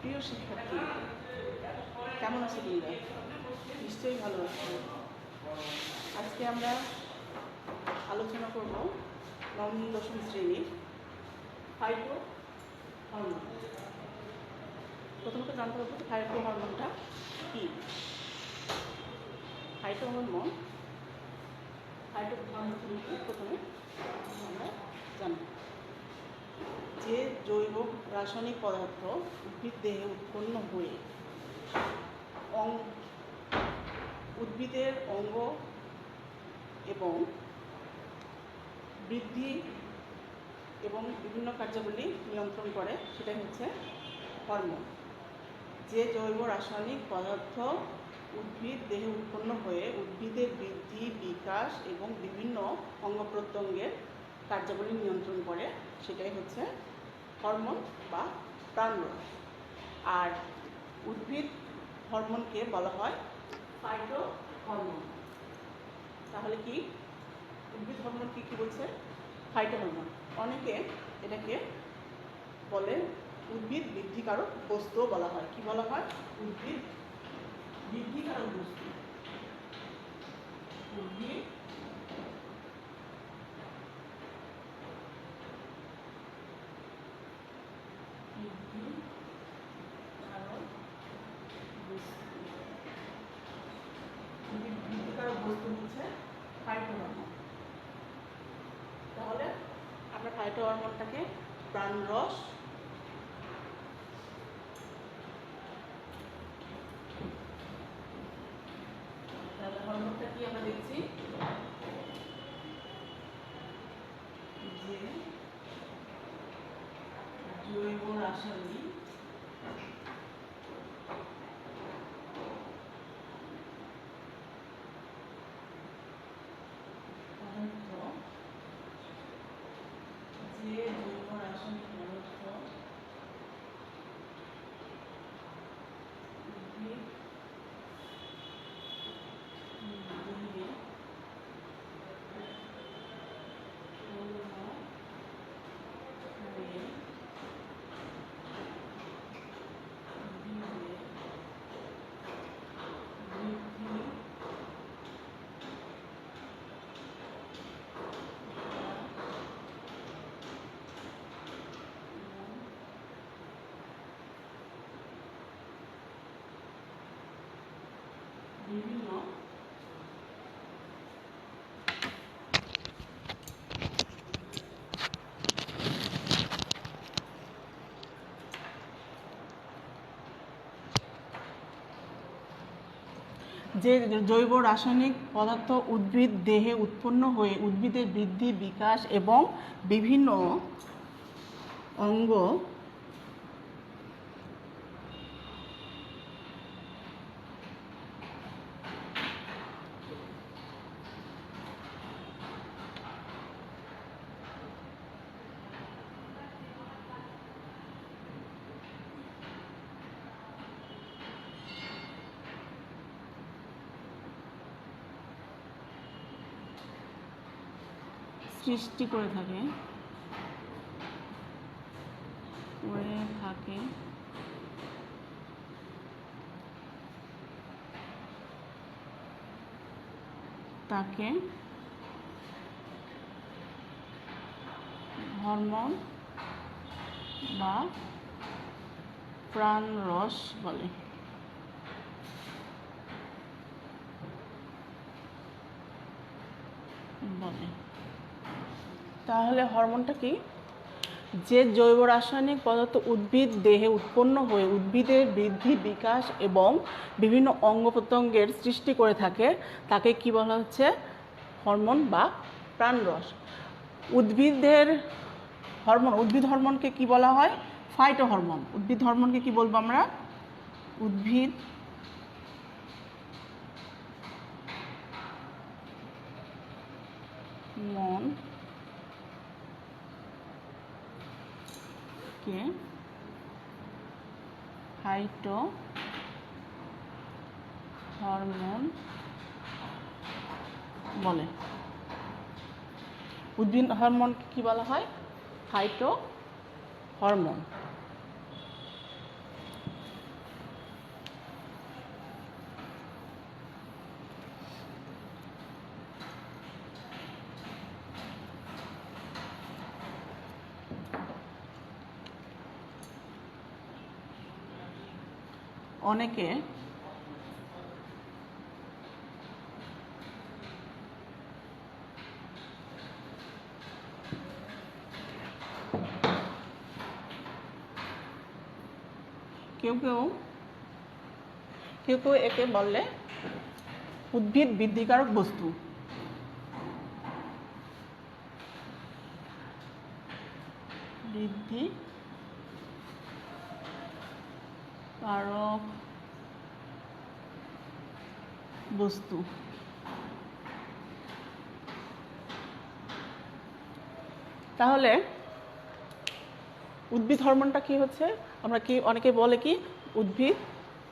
প্রিয় শিক্ষার্থী, কেমন আছো তোমরা? নিশ্চয়ই ভালো আছো। আজকে আমরা আলোচনা করব নবম দশম শ্রেণীর ফাইটো হরমোন। প্রথমত জানতে হবে ফাইটো হরমোনটা কী। ফাইটো হরমোন প্রথমে আমরা জানব যে জৈব রাসায়নিক পদার্থ উদ্ভিদ দেহে উৎপন্ন হয়ে উদ্ভিদের অঙ্গ এবং বৃদ্ধি এবং বিভিন্ন কার্যাবলী নিয়ন্ত্রণ করে, সেটাই হচ্ছে হরমোন। যে জৈব রাসায়নিক পদার্থ উদ্ভিদ দেহে উৎপন্ন হয়ে উদ্ভিদের বৃদ্ধি, বিকাশ এবং বিভিন্ন অঙ্গ প্রত্যঙ্গের কার্যাবলী নিয়ন্ত্রণ করে, সেটাই হচ্ছে হরমোন বা প্রাণরস। আর উদ্ভিদ হরমোনকে বলা হয় ফাইটো হরমোন। তাহলে কি উদ্ভিদ হরমোন কি বলছে? Phyto hormone. অনেকে এটাকে বলে উদ্ভিদ বৃদ্ধিকারক বস্তু বলা হয়। কি বলা হয়? উদ্ভিদ বৃদ্ধিকারক বস্তু। উদ্ভিদ বৃদ্ধিকারক বস্তু হচ্ছে ফাইটো হরমোন। তাহলে আমরা ফাইটো হরমোনটাকে প্রাণরস হরমোনটা কি আমরা দেখছি যে জৈব রাসায়নিক বিভিন্ন যে জৈব রাসায়নিক পদার্থ উদ্ভিদ দেহে উৎপন্ন হয়ে উদ্ভিদের বৃদ্ধি, বিকাশ এবং বিভিন্ন অঙ্গ সৃষ্টি করে থাকে তাকে হরমোন বা প্রাণরস বলে। তাহলে হরমোনটা কি? যে জৈব রাসায়নিক পদার্থ উদ্ভিদ দেহে উৎপন্ন হয়ে উদ্ভিদের বৃদ্ধি, বিকাশ এবং বিভিন্ন অঙ্গ প্রত্যঙ্গের সৃষ্টি করে থাকে, তাকে কি বলা হচ্ছে? হরমোন বা প্রাণরস। উদ্ভিদের হরমোন, উদ্ভিদ হরমোনকে কি বলা হয়? Phyto hormone. উদ্ভিদ হরমোনকে কি বলবো আমরা? উদ্ভিদ হরমোন কে ফাইটো হরমোন বলে। উদ্ভিদ হরমোন কি বলা হয়? Phyto hormone. অনেকে কেউ কেউ একে বলে উদ্ভিদ বৃদ্ধিকারক বস্তু। বৃদ্ধিকারক বস্তু। তাহলে উদ্ভিদ হরমোনটা কি হচ্ছে? আমরা কি অনেকে বলে কি উদ্ভিদ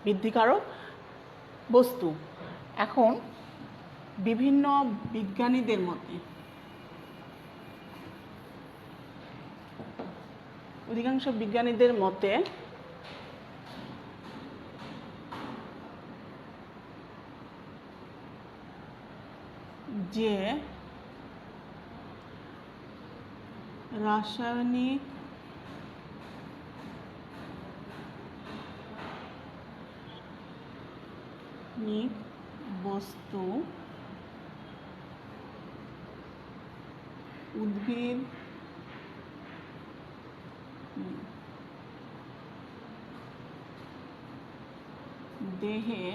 বৃদ্ধিকারক বস্তু। এখন বিভিন্ন বিজ্ঞানীদের মতে, অধিকাংশ বিজ্ঞানীদের মতে যে রাসায়নিক বস্তু উদ্ভিদ দেহে,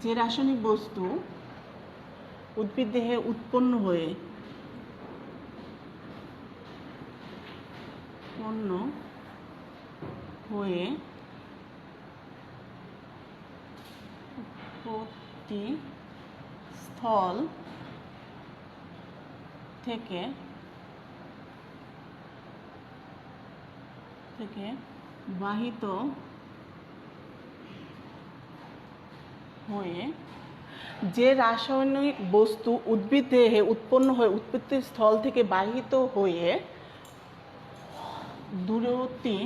যে রাসায়নিক বস্তু উদ্ভিদ দেহে উৎপন্ন হয়ে উৎপত্তি স্থল থেকে বাহিত হয়ে, যে রাসায়নিক বস্তু উদ্ভিদ দেহে উৎপন্ন হয়ে উৎপত্তি স্থল থেকে বাহিত হয়ে দূরবর্তী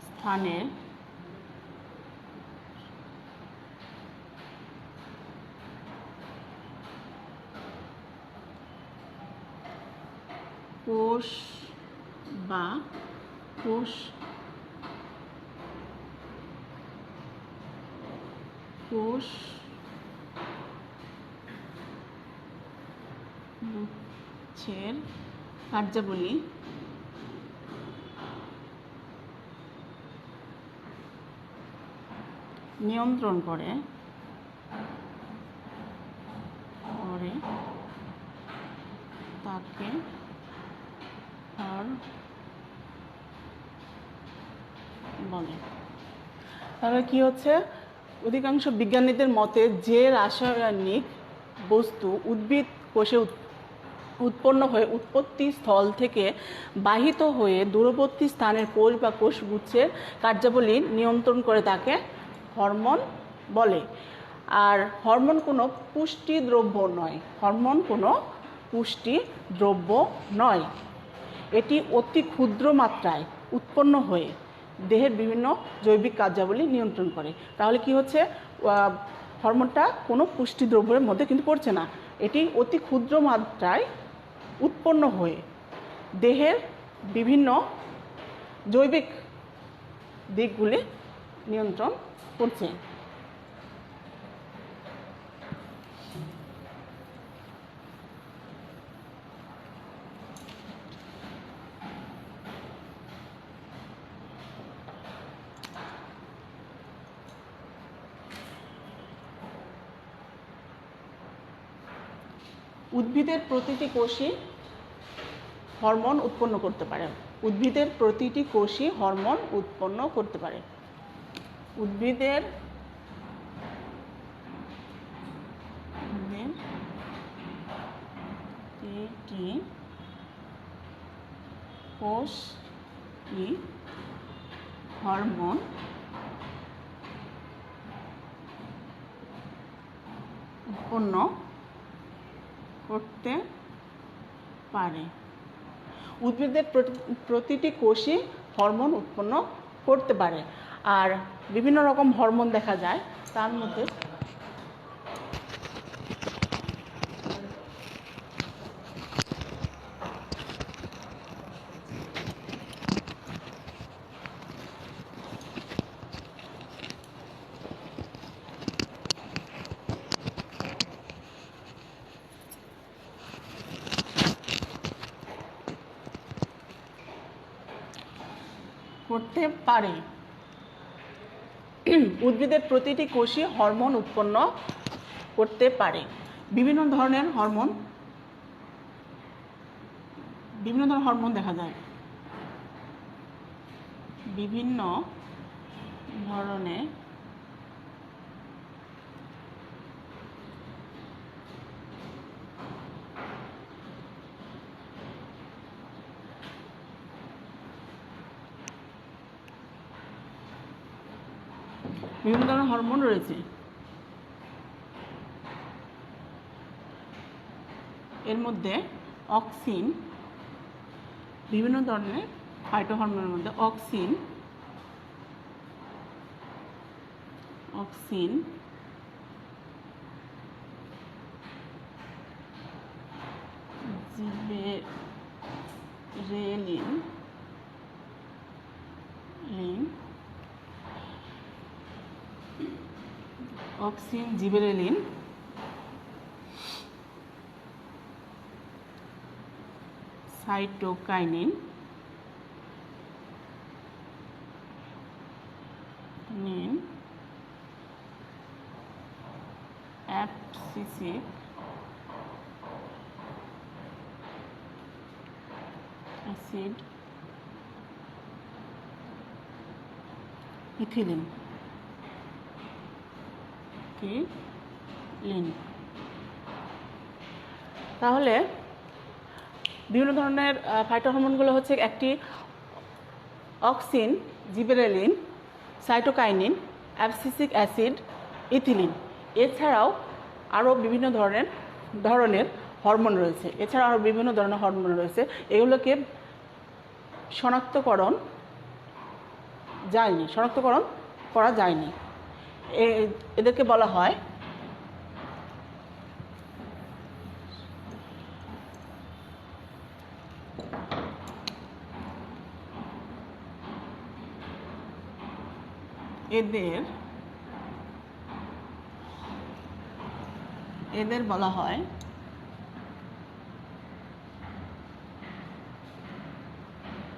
স্থানের কোষ বা কোষের কার্যাবলী নিয়ন্ত্রণ করে তাকে বলে। তাহলে কি হচ্ছে, অধিকাংশ বিজ্ঞানীদের মতে যে রাসায়নিক বস্তু উদ্ভিদ কোষে উৎপন্ন হয়ে উৎপত্তি স্থল থেকে বাহিত হয়ে দূরবর্তী স্থানের কোষ বা কোষগুচ্ছের কার্যাবলী নিয়ন্ত্রণ করে তাকে হরমোন বলে। আর হরমোন কোনো পুষ্টি দ্রব্য নয়। এটি অতি ক্ষুদ্র মাত্রায় উৎপন্ন হয়ে দেহের বিভিন্ন জৈবিক কার্যাবলী নিয়ন্ত্রণ করে। তাহলে কি হচ্ছে, হরমোনটা কোনো পুষ্টি দ্রব্যের মধ্যে কিন্তু পড়ছে না, এটি অতি ক্ষুদ্র মাত্রায় উৎপন্ন হয়ে দেহের বিভিন্ন জৈবিক দিকগুলি নিয়ন্ত্রণ করছে। উদ্ভিদের প্রতিটি কোষই হরমোন উৎপন্ন করতে পারে। উদ্ভিদের প্রতিটি কোষই হরমোন উৎপন্ন করতে পারে। উদ্ভিদের প্রতিটি কোষই হরমোন উৎপন্ন করতে পারে। উদ্ভিদের প্রতিটি কোষই হরমোন উৎপন্ন করতে পারে। আর বিভিন্ন রকম হরমোন দেখা যায়, তার মধ্যে করতে পারে। উদ্ভিদের প্রতিটি কোষই হরমোন উৎপন্ন করতে পারে। বিভিন্ন ধরনের হরমোন দেখা যায়। বিভিন্ন ধরনের হরমোন রয়েছে। এর মধ্যে অক্সিন, বিভিন্ন ধরনের ফাইটোহরমোনের মধ্যে auxin, gibberellin, cytokinin, abscisic acid, ethylene. তাহলে বিভিন্ন ধরনের ফাইটোহরমোনগুলো হচ্ছে একটি auxin, gibberellin, cytokinin, abscisic acid, ethylene. এছাড়াও আরও বিভিন্ন ধরনের হরমোন রয়েছে। এগুলোকে শনাক্তকরণ করা যায়নি। এদেরকে বলা হয় এদের বলা হয়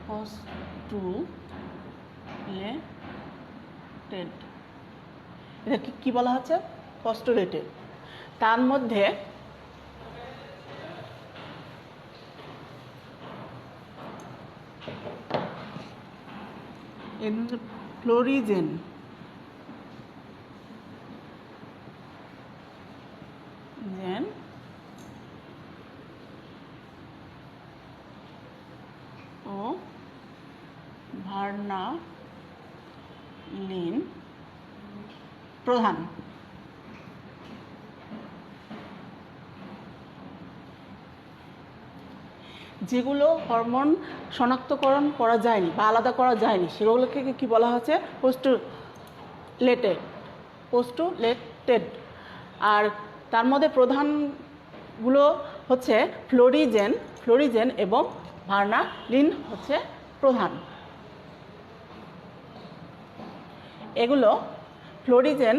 ফসফোরিলেটেড। এদেরকে কি বলা হচ্ছে? ফসফোরিলেটেড। তার মধ্যে ফ্লোরিজেন, ও ভার্নালিন প্রধান। যেগুলো হরমোন শনাক্তকরণ করা যায়নি বা আলাদা করা যায়নি, সেগুলোকে কি বলা হচ্ছে? পোস্টুলেটেড। আর তার মধ্যে প্রধানগুলো হচ্ছে ফ্লোরিজেন এবং ভার্নালিন হচ্ছে প্রধান। এগুলো ফ্লোরিজেন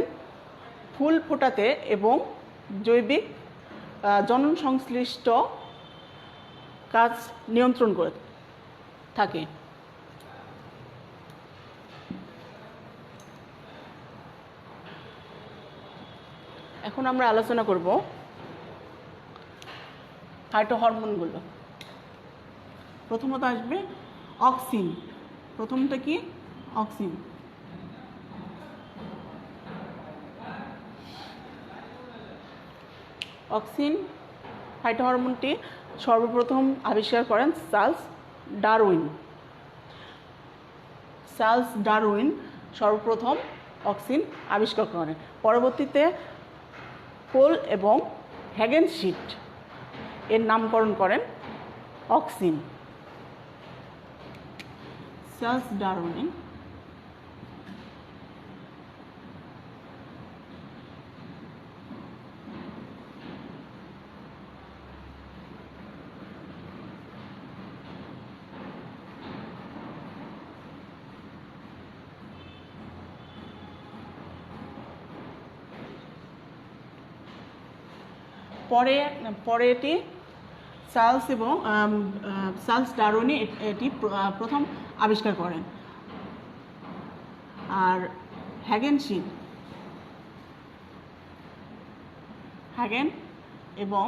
ফুল ফোটাতে এবং জৈবিক জনন সংশ্লিষ্ট কাজ নিয়ন্ত্রণ করে থাকে। এখন আমরা আলোচনা করব ফাইটোহরমোনগুলো। প্রথমত আসবে অক্সিন। প্রথমটা কি? অক্সিন। অক্সিন ফাইটোহরমোনটি সর্বপ্রথম আবিষ্কার করেন চার্লস ডারউইন সর্বপ্রথম অক্সিন আবিষ্কার করেন। পরবর্তীতে পোল এবং হ্যাগেনশিট এর নামকরণ করেন অক্সিন। চার্লস ডারউইন পরে এটি চার্লস ডারউইন এটি প্রথম আবিষ্কার করেন। আর হ্যাগেন এবং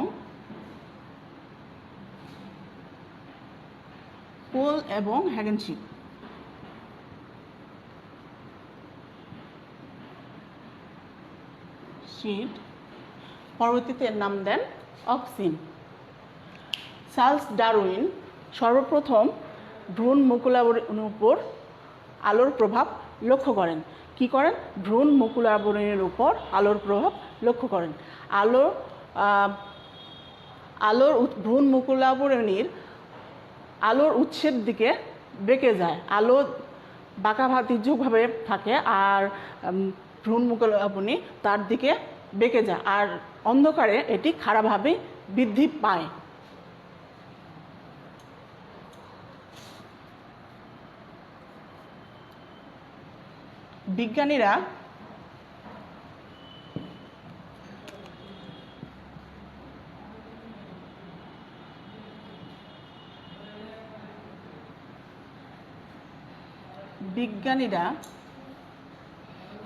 পোল এবং হ্যাগেনশিপ পরবর্তীতে এর নাম দেন অক্সিন। চার্লস ডারউইন সর্বপ্রথম ভ্রূণ মুকুলাবরণের উপর আলোর প্রভাব লক্ষ্য করেন। কি করেন? ভ্রূণ মুকুলাবরণের উপর আলোর প্রভাব লক্ষ্য করেন। ভ্রূণ মুকুলাবরণীর আলোর উৎসের দিকে বেঁকে যায়, আলো বাঁকাভাবে থাকে, আর ভ্রূণ মুকুলাবরণী তার দিকে বেঁকে যায়, আর অন্ধকারে এটি খাড়াভাবে বৃদ্ধি পায়। বিজ্ঞানীরা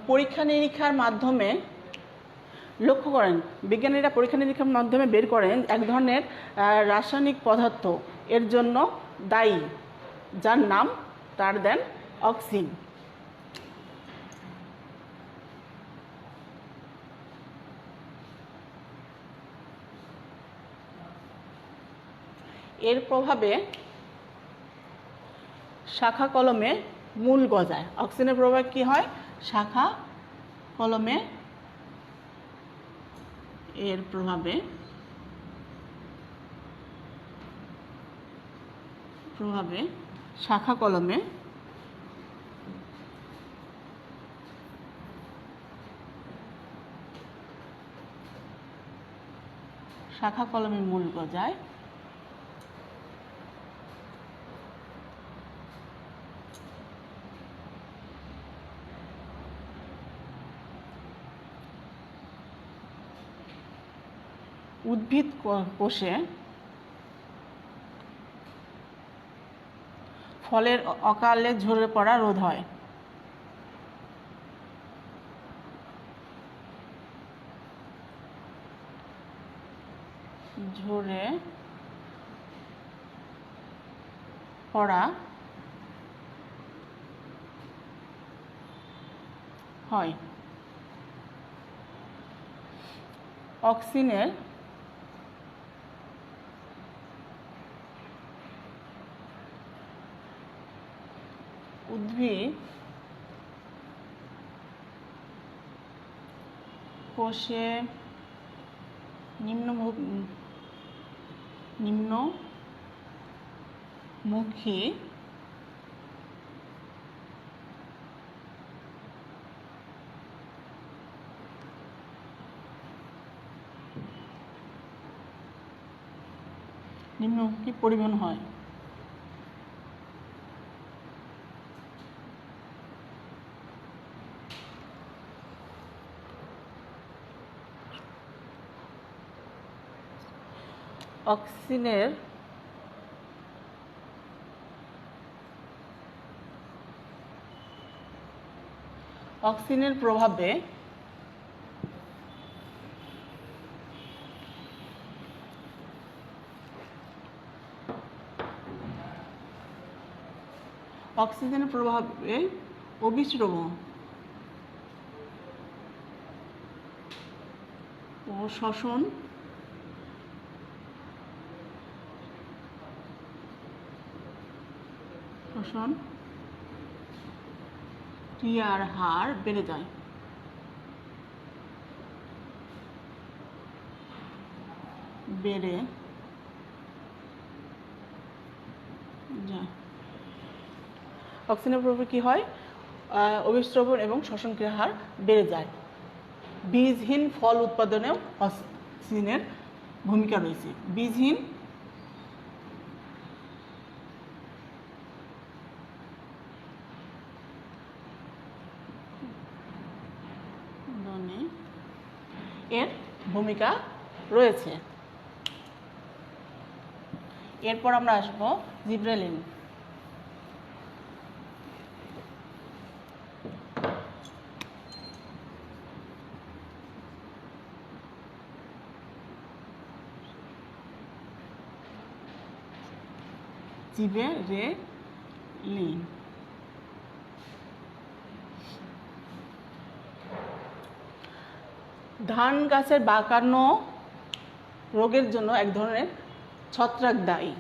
পরীক্ষা নিরীক্ষার মাধ্যমে বের করেন এক ধরনের রাসায়নিক পদার্থ এর জন্য দায়ী, যার নাম তার দেন অক্সিন। এর প্রভাবে শাখা কলমে মূল গজায়। অক্সিজেনের প্রভাবে কি হয়? শাখা কলমে এর প্রভাবে শাখা কলমে মূল গজায়। উদ্ভিদ কোষে ফলের অকালে ঝরে পড়া রোধ হয়। ঝরে পড়া হয়। অক্সিনের উদ্ভিদ কোষে নিম্নমুখী পরিবহন হয়। অক্সিনের প্রভাবে অবিশ্রম ও শ্বসন ক্রিয়ার হার বেড়ে যায়। যায়। অক্সিজেনের প্রভাবে কী হয়? অভিস্রবণ এবং শ্বসন ক্রিয়ার হার বেড়ে যায়। বীজহীন ফল উৎপাদনেও অক্সিজেনের ভূমিকা রয়েছে। বীজহীন এর ভূমিকা রয়েছে। এরপর আমরা আসব জিবরেলিন। জিবরেলিন ধান গাছের বাঁকানো রোগের জন্য এক ধরনের ছত্রাক দায়ী।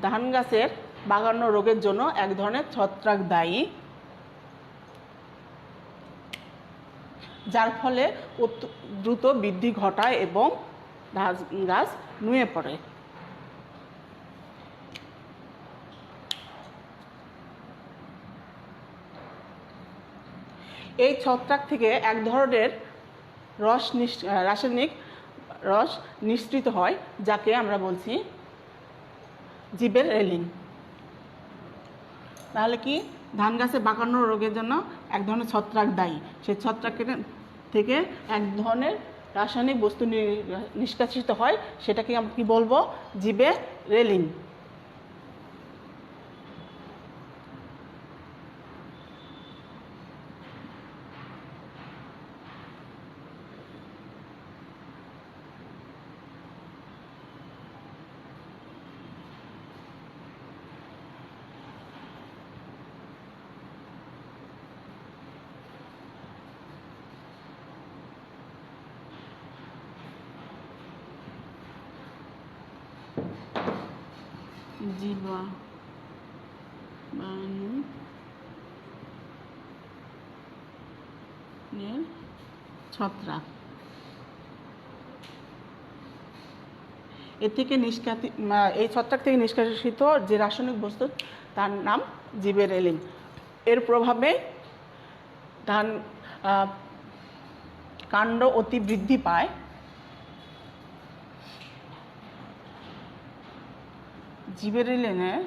ধান গাছের বাঁকানো রোগের জন্য এক ধরনের ছত্রাক দায়ী, যার ফলে দ্রুত বৃদ্ধি ঘটায় এবং ধান গাছ নুয়ে পড়ে। এই ছত্রাক থেকে এক ধরনের রাসায়নিক রস নিঃসৃত হয়, যাকে আমরা বলছি জিবেরেলিন। তাহলে কি? ধান গাছে বাঁকানো রোগের জন্য এক ধরনের ছত্রাক দায়ী। সেই ছত্রাক থেকে এক ধরনের রাসায়নিক বস্তু নিষ্কাশিত হয়, সেটাকে আমরা কি বলবো? জিবেরেলিন। জীবাণুর ছত্রাক। এর থেকে এই ছত্রাক থেকে নিষ্কাশিত যে রাসায়নিক বস্তু, তার নাম জিবেরেলিন। এর প্রভাবে ধান কাণ্ড অতি বৃদ্ধি পায়। জিবেরেলিনের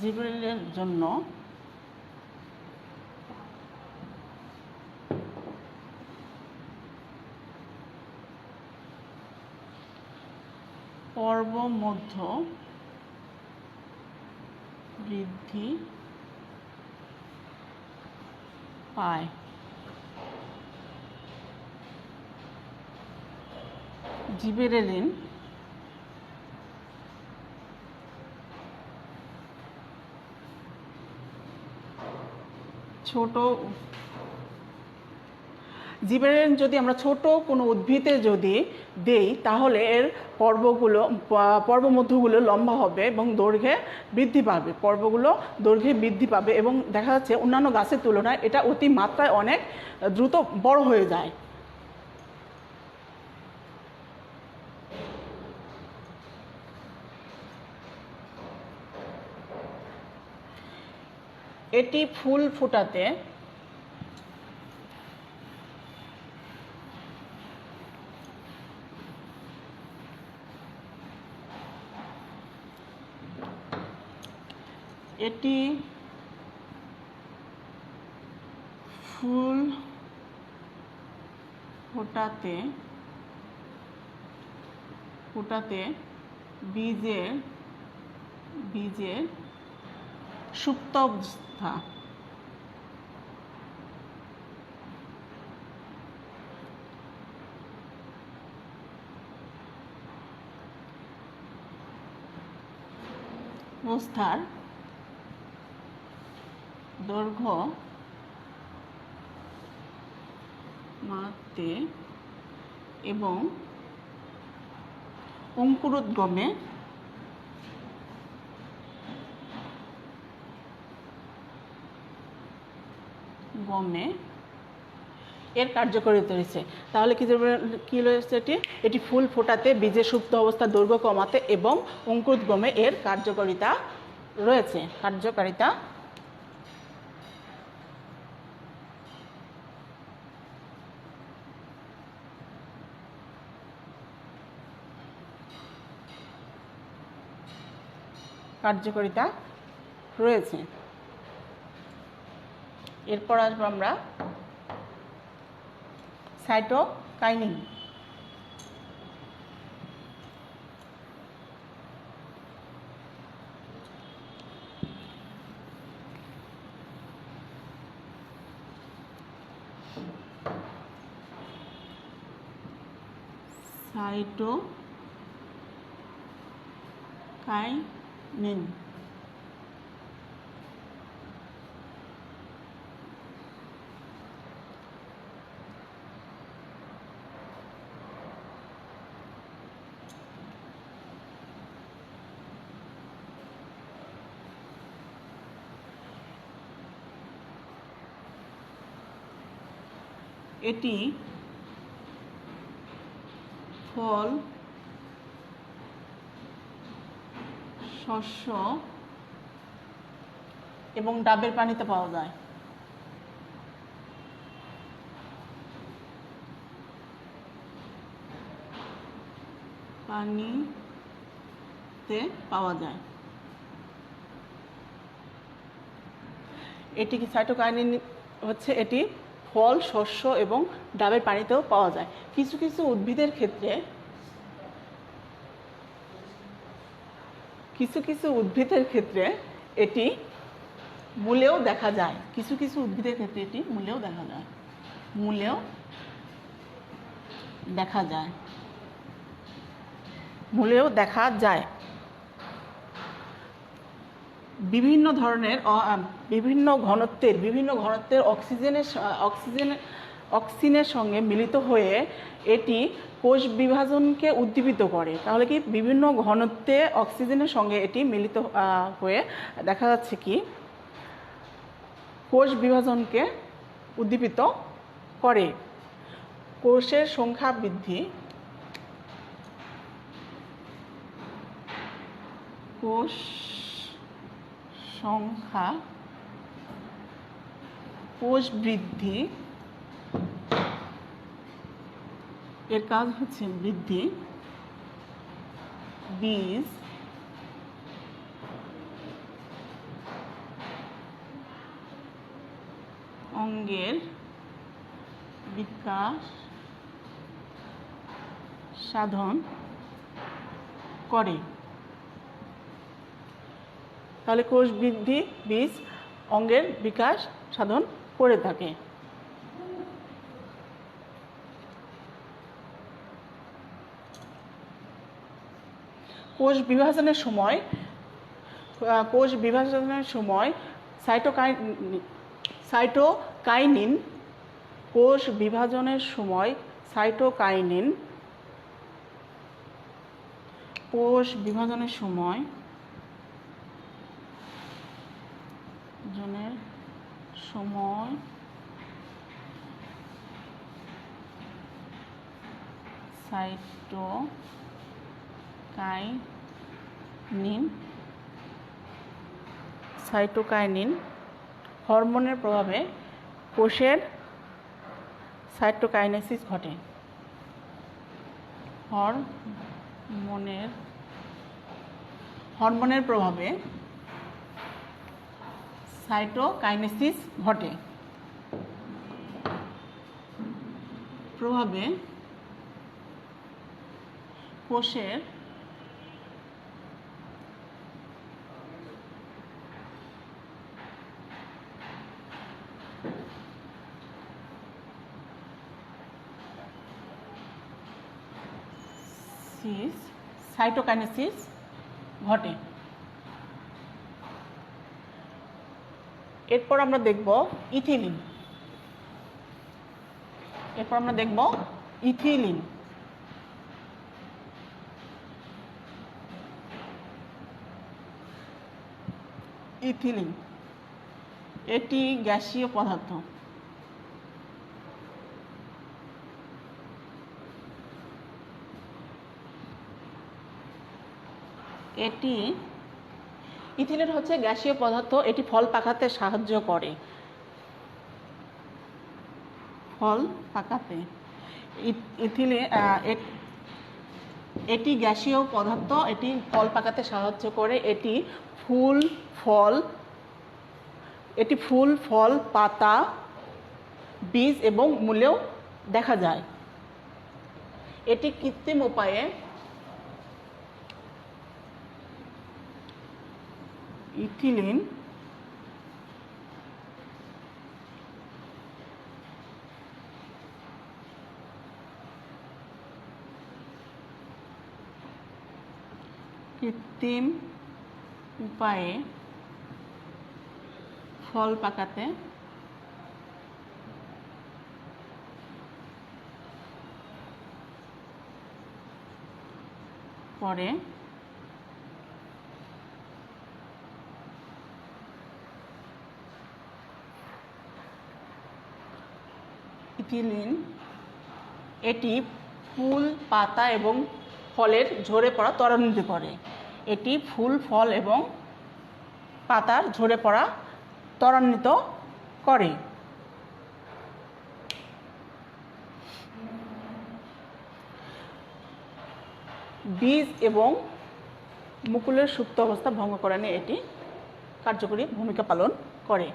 জিবেরেলিনের জন্য পর্বমধ্য বৃদ্ধি পায়। জিবেরেলিন জিবেরেলিন যদি আমরা ছোট কোনো উদ্ভিদে যদি দেই, তাহলে এর পর্বমধ্যগুলো লম্বা হবে এবং দৈর্ঘ্যে বৃদ্ধি পাবে। পর্বগুলো দৈর্ঘ্যে বৃদ্ধি পাবে এবং দেখা যাচ্ছে অন্যান্য গাছের তুলনায় এটা অতি মাত্রায় অনেক দ্রুত বড় হয়ে যায়। এটি ফুল ফোটাতে বীজের সুপ্তাবস্থা অবস্থার দৈর্ঘ্য মাপতে এবং অঙ্কুরোদ্গমে গমে এর কার্যকারিতা রয়েছে। তাহলে কি রয়েছে? এটি ফুল ফোটাতে, বীজের সুপ্ত অবস্থার দৈর্ঘ্য কমাতে এবং অঙ্কুরোদ্গমে এর কার্যকারিতা রয়েছে। কার্যকারিতা রয়েছে। এরপর আসবো আমরা সাইটোকাইনিন। সাইটোকাইনিন এটি ফল, শস্য এবং ডাবের পানিতে পাওয়া যায়। এটি কি সাইটোকাইনিন হচ্ছে এটি ফল, শস্য এবং ডাবের পানিতেও পাওয়া যায়। কিছু কিছু উদ্ভিদের ক্ষেত্রে এটি মূলেও দেখা যায়। বিভিন্ন ঘনত্বের অক্সিজেনের সঙ্গে মিলিত হয়ে এটি কোষ বিভাজনকে উদ্দীপিত করে। তাহলে কি বিভিন্ন ঘনত্বে অক্সিজেনের সঙ্গে এটি মিলিত হয়ে দেখা যাচ্ছে কি কোষ বিভাজনকে উদ্দীপিত করে। কোষের সংখ্যা বৃদ্ধি, কোষ বৃদ্ধি এর কাজ হচ্ছে বৃদ্ধি, বীজ অঙ্গের বিকাশ সাধন করে। তাহলে কোষ বৃদ্ধি, বীজ অঙ্গের বিকাশ সাধন করে থাকে। কোষ বিভাজনের সময় সাইটোকাইনিন হরমোনের প্রভাবে কোষের সাইটোকাইনেসিস ঘটে। হরমোনের প্রভাবে সাইটোকাইনেসিস ঘটে। কোষের সাইটোকাইনেসিস ঘটে। এরপর আমরা দেখব ইথিলিন। ইথিলিন এটি গ্যাসীয় পদার্থ। এটি ইথিলিন হচ্ছে গ্যাসীয় পদার্থ, এটি ফল পাকাতে সাহায্য করে। ফল পাকাতে ইথিলিন এটি গ্যাসীয় পদার্থ, এটি ফল পাকাতে সাহায্য করে। এটি ফুল ফল পাতা বীজ এবং মূলেও দেখা যায়। এটি কৃত্রিম উপায়ে ইথিলিন ফল পাকাতে পরে ইথিলিন এটি ফুল পাতা এবং ফলের ঝরে পড়া ত্বরান্বিত করে। এটি ফুল ফল এবং পাতার ঝরে পড়া ত্বরান্বিত করে। বীজ এবং মুকুলের সুপ্ত অবস্থা ভঙ্গ করণে এটি কার্যকরী ভূমিকা পালন করে।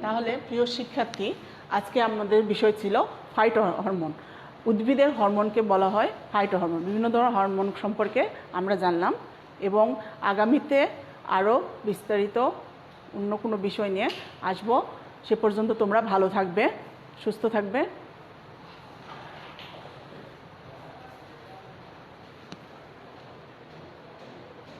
তাহলে প্রিয় শিক্ষার্থী, আজকে আমাদের বিষয় ছিল ফাইটো হরমোন। উদ্ভিদের হরমোনকে বলা হয় ফাইটো হরমোন। বিভিন্ন ধরনের হরমোন সম্পর্কে আমরা জানলাম এবং আগামীতে আরও বিস্তারিত অন্য কোনো বিষয় নিয়ে আসবো। সে পর্যন্ত তোমরা ভালো থাকবে, সুস্থ থাকবে।